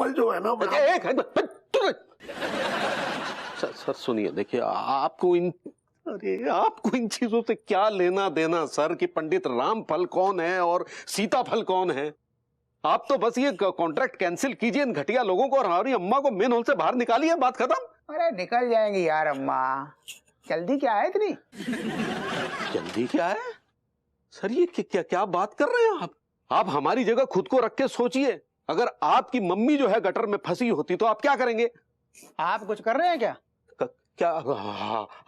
पल जो है ना, सर सुनिए, देखिए आपको इन चीजों से क्या लेना देना सर, कि पंडित रामफल कौन है और सीताफल कौन है। आप तो बस ये कॉन्ट्रैक्ट कैंसिल कीजिए इन घटिया लोगों को और हमारी अम्मा को मेन हॉल से बाहर निकालिए, बात खत्म। अरे निकल जाएंगी यार अम्मा, जल्दी क्या है इतनी? जल्दी क्या है सर, ये क्या बात कर रहे हैं आप हमारी जगह खुद को रख के सोचिए, अगर आपकी मम्मी जो है गटर में फंसी होती तो आप क्या करेंगे? आप कुछ कर रहे हैं क्या? क्या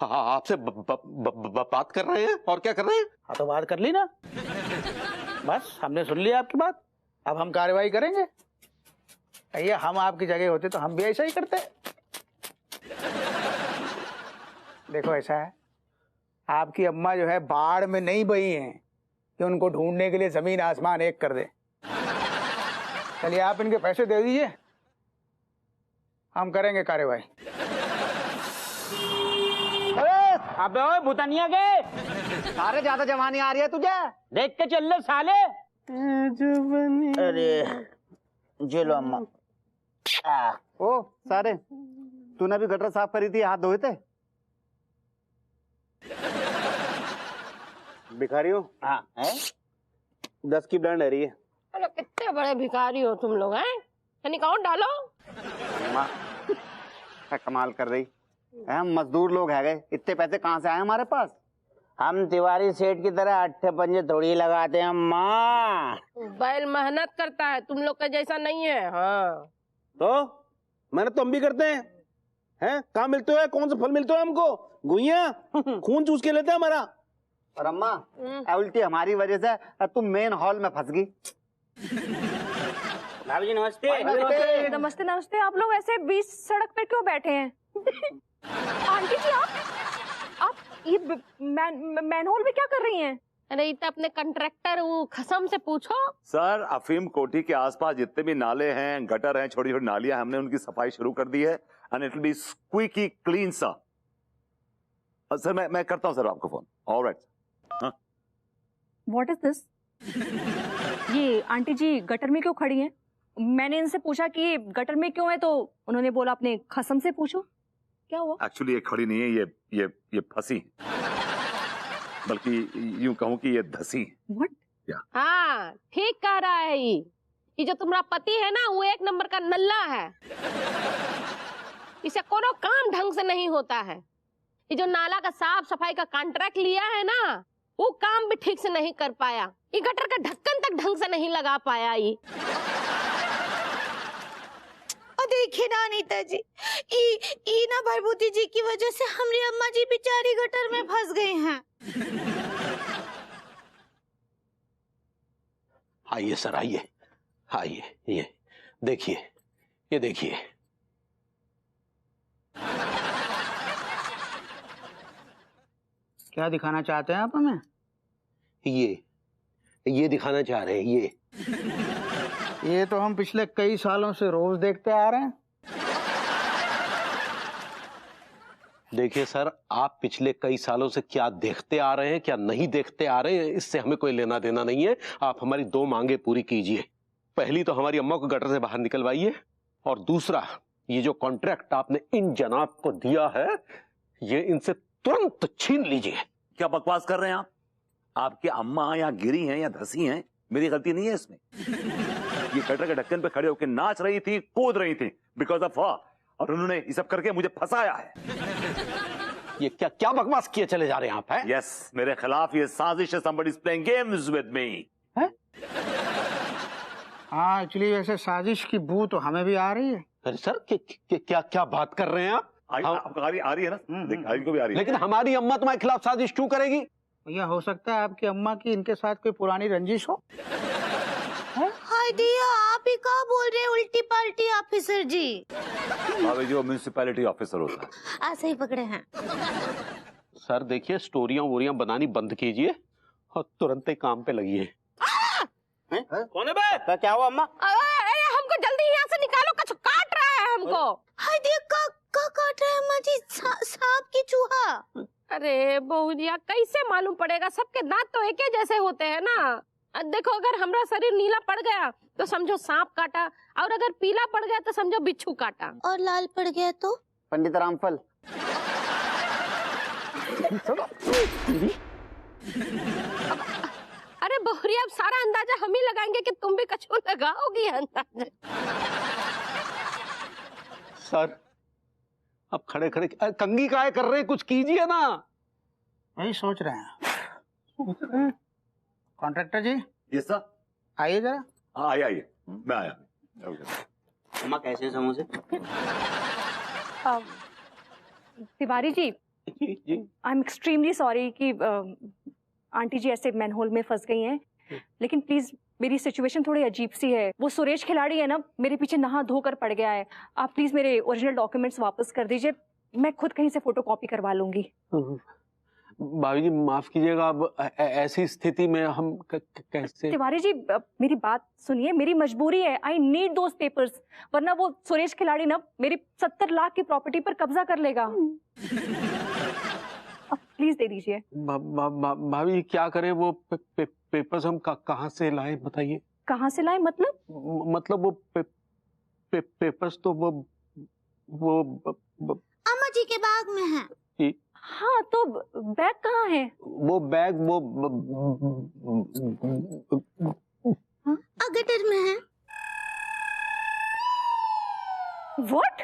आपसे बात कर रहे हैं, और क्या कर रहे हैं? हाँ तो बात कर ली ना, बस हमने सुन लिया आपकी बात, अब हम कार्रवाई करेंगे। ये हम आपकी जगह होते तो हम भी ऐसा ही करते। देखो ऐसा है, आपकी अम्मा जो है बाढ़ में नहीं बही हैं कि उनको ढूंढने के लिए जमीन आसमान एक कर दे। चलिए आप इनके पैसे दे दीजिए, हम करेंगे कार्रवाई। अबे ओए भूतानिया के, सारे ज्यादा जवानी आ रही है तुझे, देख के चल ले साले। अरे जे लो अम्मा। ओ सारे, तूने भी गटर साफ करी थी, हाथ धोए थे? भिखारी हो? हाँ है? 10 की ब्रांड है रही है। अरे कितने बड़े भिखारी हो तुम लोग हैं, यानी अकाउंट डालो। अम्मा क्या कमाल कर रही, हम मजदूर लोग है गए, इतने पैसे कहाँ से आए हमारे पास? हम तिवारी सेठ की तरह अट्ठे पंजे थोड़ी लगाते हैं अम्मा। बैल मेहनत करता है, तुम लोग का जैसा नहीं है। हाँ तो मेहनत तो हम भी करते हैं कहाँ मिलते हो, कौन सा फल मिलते हो हमको? गुइया खून चूस के लेते हैं हमारा। और अम्मा उल्टी हमारी वजह से तुम मेन हॉल में फंस गई। भाभी जी नमस्ते। नमस्ते नमस्ते। आप लोग ऐसे बीच सड़क पे क्यों बैठे हैं? आंटी जी आप ये मैनहोल में क्या कर रही हैं? अरे इतना अपने कंट्रैक्टर वो खसम से पूछो। सर अफीम कोठी के आसपास जितने भी नाले हैं, गटर हैं, छोटी छोटी नालियां, हमने उनकी सफाई शुरू कर दी है and it will be squeaky clean sir. Sir मैं करता हूं सर आपको phone. Alright. What is this? ये आंटी जी गटर में क्यों खड़ी हैं? मैंने इनसे पूछा कि गटर में क्यों है तो उन्होंने बोला अपने खसम से पूछो। क्या हुआ? एक्चुअली ये खड़ी नहीं है, ये फंसी, बल्कि यूं कहूं कि ये धसी। व्हाट? हाँ ठीक कह रहा है। ये जो तुम्हारा पति है ना, वो एक नंबर का नल्ला है। इसे कोनो काम ढंग से नहीं होता है। ये जो नाला का साफ सफाई का कॉन्ट्रैक्ट लिया है ना, वो काम भी ठीक से नहीं कर पाया। ये गटर का ढक्कन तक ढंग से नहीं लगा पाया। ये देखिए ना अनीता जी, ई ना भरभूति जी की वजह से हमारी अम्मा जी बेचारी गटर में फंस गई हैं। आइए सर, आइए आइए, ये देखिए, ये देखिए। क्या दिखाना चाहते हैं आप हमें? ये दिखाना चाह रहे हैं। ये तो हम पिछले कई सालों से रोज देखते आ रहे हैं। देखिए सर, आप पिछले कई सालों से क्या देखते आ रहे हैं, क्या नहीं देखते आ रहे हैं, इससे हमें कोई लेना देना नहीं है। आप हमारी 2 मांगे पूरी कीजिए। पहली तो हमारी अम्मा को गटर से बाहर निकलवाइए, और दूसरा ये जो कॉन्ट्रैक्ट आपने इन जनाब को दिया है, ये इनसे तुरंत छीन लीजिए। क्या बकवास कर रहे हैं आप? आपकी अम्मा या गिरी हैं या धसी हैं, मेरी गलती नहीं है इसमें। ये गटर के ढक्कन पे खड़े होकर नाच रही थी, कूद रही थी बिकॉज ऑफ हर, और उन्होंने ये सब करके मुझे फंसाया है। ये क्या बकवास किए चले जा रहे हैं आप? हैं? यस, मेरे खिलाफ ये साजिश है। somebody is playing games with me। हाँ एक्चुअली वैसे साजिश की बू तो हमें भी आ रही है। अरे सर क्या बात कर रहे हैं आप? आपको आ रही है ना? देख को भी आ रही है। लेकिन हमारी अम्मा तुम्हारे खिलाफ साजिश क्यों करेगी? भैया हो सकता है आपकी अम्मा की इनके साथ कोई पुरानी रंजिश हो। हाय दिया, आप ही क्या बोल रहे हैं उल्टी पाल्टी ऑफिसर जी? भाभी जो म्युनिसिपैलिटी ऑफिसर होता है। ऐसे ही पकड़े हैं। सर देखिए, स्टोरियां वोरियां बनानी बंद कीजिए और तुरंत ही काम पे लगिए। कौन है बे? क्या हुआ अम्मा? हमको जल्दी यहाँ से निकालो, कुछ काट रहा है हमको। हाय दिया, का काट रहा है अम्मा जी? सांप की चूहा? अरे बहुजिया, कैसे मालूम पड़ेगा? सबके दांत तो एक ही जैसे होते हैं ना। देखो, अगर हमारा शरीर नीला पड़ गया तो समझो सांप काटा, और अगर पीला पड़ गया तो समझो बिच्छू काटा। और लाल पड़ गया तो? पंडित रामफल। अरे बहुरी, अब सारा अंदाजा हम ही लगाएंगे कि तुम भी कछू लगाओगी अंदाजा। सर अब खड़े खड़े कंगी काहे कर रहे हैं, कुछ कीजिए ना। वही सोच रहे हैं। कॉन्ट्रैक्टर जी ये सर, आइए जरा। हाँ आइए, मैं आया। अम्मा कैसे समोसे? Tiwari ji, I am extremely sorry कि आंटी जी ऐसे मैनहोल में फंस गई हैं, लेकिन प्लीज मेरी सिचुएशन थोड़ी अजीब सी है। वो सुरेश खिलाड़ी है ना, मेरे पीछे नहा धोकर पड़ गया है। आप प्लीज मेरे ओरिजिनल डॉक्यूमेंट्स वापस कर दीजिए, मैं खुद कहीं से फोटोकॉपी करवा लूंगी। भाभी जी माफ कीजिएगा, अब ऐसी स्थिति में हम कैसे? तिवारी जी मेरी बात सुनिए, मेरी मजबूरी है, आई नीड दोज पेपर्स, वरना वो सुरेश खिलाड़ी ना मेरी 70 लाख की प्रॉपर्टी पर कब्जा कर लेगा। अब प्लीज दे दीजिए। भाभी क्या करें, वो पेपर्स हम कहाँ से लाए बताइए। कहाँ से लाए मतलब? मतलब वो पेपर्स तो वो अम्मा जी के बैग में है। हाँ तो बैग कहाँ है? वो बैग वो गटर में है। व्हाट?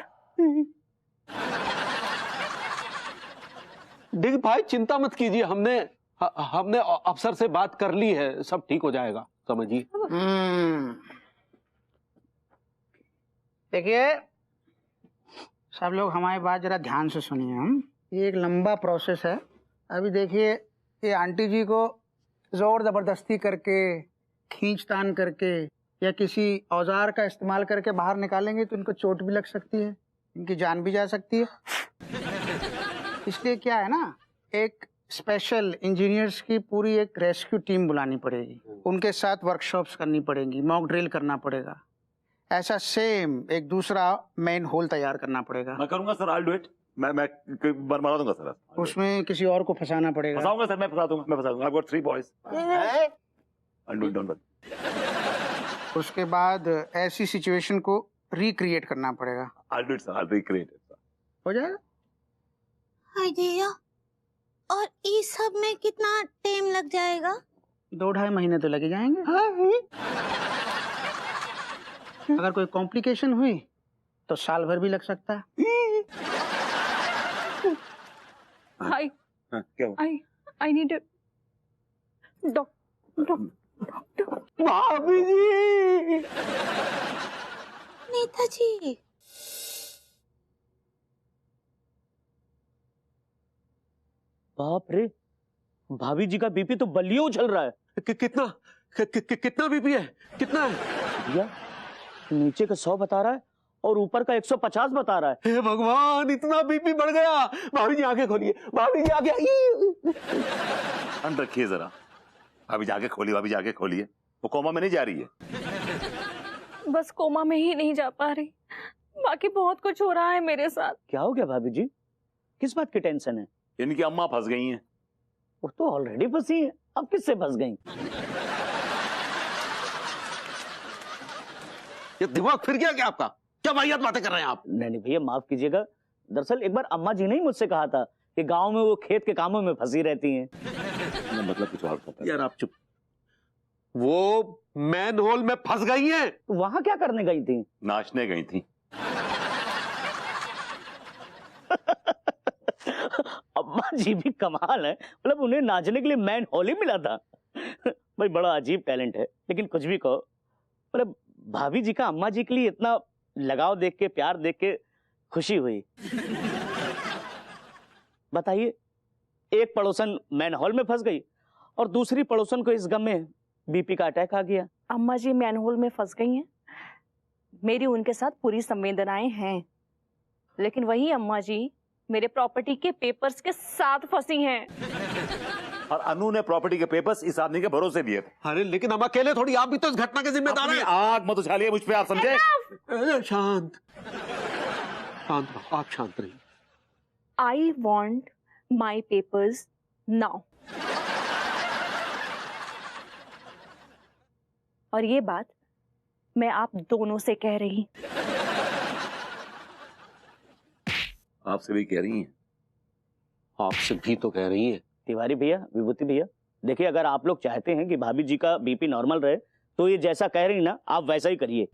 देखिए भाई चिंता मत कीजिए, हमने अफसर से बात कर ली है, सब ठीक हो जाएगा, समझिए। देखिए सब लोग हमारी बात जरा ध्यान से सुनिए। हम ये एक लंबा प्रोसेस है। अभी देखिए ये आंटी जी को जोर जबरदस्ती करके, खींचतान करके या किसी औजार का इस्तेमाल करके बाहर निकालेंगे तो इनको चोट भी लग सकती है, इनकी जान भी जा सकती है। इसलिए क्या है ना, एक स्पेशल इंजीनियर्स की पूरी एक रेस्क्यू टीम बुलानी पड़ेगी, उनके साथ वर्कशॉप्स करनी पड़ेंगी, मॉक ड्रिल करना पड़ेगा। ऐसा सेम एक दूसरा मेन होल तैयार करना पड़ेगा। मैं करूंगा सर, आई डू इट। मैं बना दूंगा सर। उसमें किसी और को फंसाना पड़ेगा। फंसाऊंगा सर, मैं फंसा दूंगा। I've got 3 boys. I'll do it, don't worry. उसके बाद ऐसी सिचुएशन को रिक्रिएट करना पड़ेगा। I'll do it sir, I'll recreate it sir. हो जाएगा। आइडिया। और इस सब में कितना टाइम लग जाएगा? 2-2.5 महीने तो लगे जाएंगे। अगर कोई कॉम्प्लिकेशन हुई तो साल भर भी लग सकता है। I need a doctor. भाभी जी, नेताजी, बाप रे, भाभी जी का बीपी तो बलियों उछल रहा है। कितना बीपी है, कितना है? भैया नीचे का 100 बता रहा है और ऊपर का 150 बता रहा है। हे भगवान, इतना बीपी बढ़ गया। भाभी जी आंखें खोलिए, भाभी जी आंखें। ठंड रखिए जरा। अभी जाके खोलिए, अभी जाके खोलिए। वो कोमा में नहीं जा रही है। बस कोमा में ही नहीं जा पा रही, बाकी बहुत कुछ हो रहा है मेरे साथ। क्या हो गया भाभी जी, किस बात की टेंशन है? इनकी अम्मा फंस गई हैं। वो तो ऑलरेडी फंसी है, अब किससे फंस गई? ये दिमाग फिर गया क्या आपका? क्या वाहियात बातें कर रहे हैं आप? नहीं भैया माफ कीजिएगा, दरअसल एक बार अम्मा जी ने ही मुझसे कहा था कि गांव में वो खेत के कामों में फंसी रहती हैं। मतलब कुछ और पता है। यार आप चुप। वो मैन होल में फंस गई हैं। तो वहां क्या करने गई थी? नाचने गई थी। अम्मा जी भी कमाल है, मतलब उन्हें नाचने के लिए मैन होल ही मिला था। भाई बड़ा अजीब टैलेंट है, लेकिन कुछ भी कहो, मतलब भाभी जी का अम्मा जी के लिए इतना लगाव देख के, प्यार देख के खुशी हुई। बताइए, एक पड़ोसन मैन हॉल में फंस गई और दूसरी पड़ोसन को इस गम में बीपी का अटैक आ गया। अम्मा जी मैन होल में फंस गई हैं, मेरी उनके साथ पूरी संवेदनाएं हैं, लेकिन वही अम्मा जी मेरे प्रॉपर्टी के पेपर्स के साथ फंसी हैं। और अनु ने प्रॉपर्टी के पेपर्स इस आदमी के भरोसे दिए थे। अरे लेकिन हम अकेले थोड़ी, आप भी तो इस घटना के जिम्मेदार हैं। आग मत उछालिए मुझ पे, आप समझे? शांत शांत रहो, आप शांत रहिए। I want my papers now. और ये बात मैं आप दोनों से कह रही। आपसे भी कह रही हैं? आपसे भी तो कह रही है। तिवारी भैया, विभूति भैया, देखिए अगर आप लोग चाहते हैं कि भाभी जी का बीपी नॉर्मल रहे तो ये जैसा कह रही ना आप वैसा ही करिए।